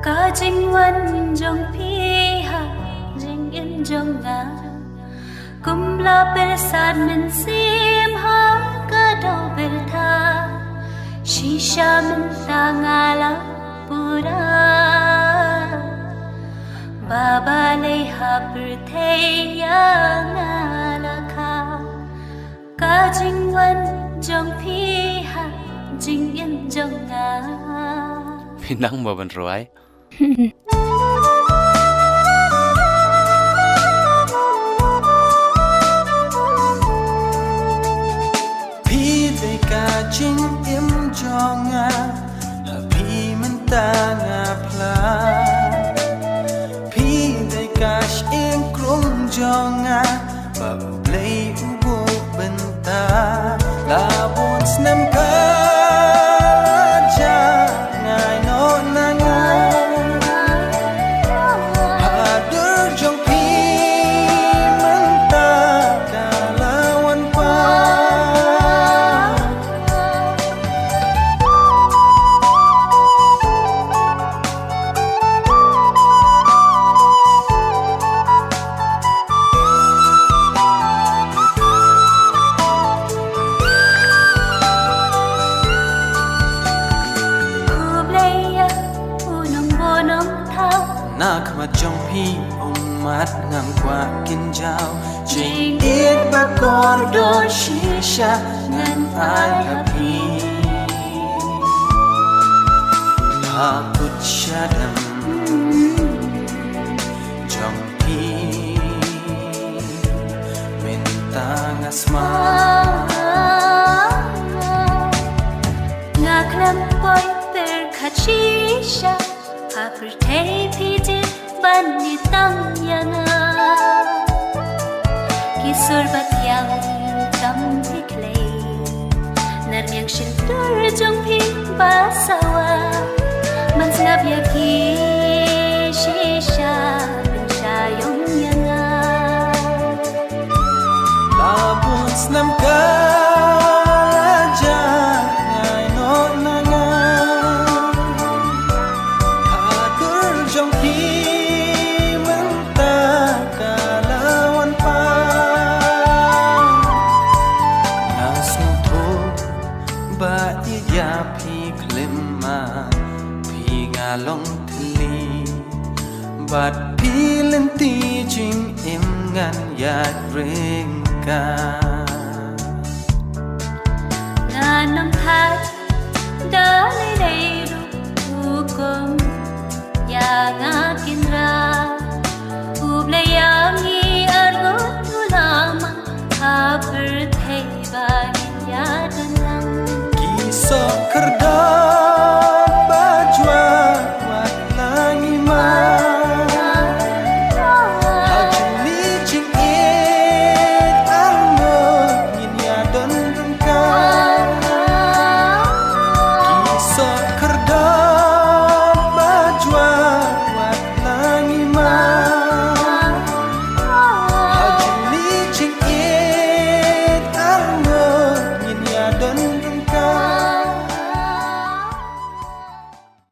Ka jing wan jong pi ha jing in jong nga kum la per sad min sim ha ka do ber tha shisha min ta nga la pura baba le ha per the ya nga la kha ka jing wan jong pi ha jing in jong nga Pinang mo ban ruai Pi de ka jing im jonga ha pi man ta nga pla Pi de ka shim krum jonga ba play u bo benta la bon snam ka ja ngai no na nga ha dur jong pi man ta ka la wan pa na khmat trong pi ông mát ngang qua kinh giao trình ít ba con đôi shisha ngàn ai happy ha put shadam trong pi minta ngasma nga klam boy per kachisha Hapur te pijit bani tang yana Kisur bat yang tam tiklay Narmyang shiltur jong pi basawa Mansnab yaki shisha bin shayong yana labon snam ka ja ngai no na nga hadur jong pi man ta ka lawan pa na sun tho ba i ya pi klim ma pi nga long thli bat pi len ti jing im ngan ya ring ka Nga nam thai da le le ru hukum ya nga kinra uble yang i argo tulama ha per thei ba ya danang ki so karda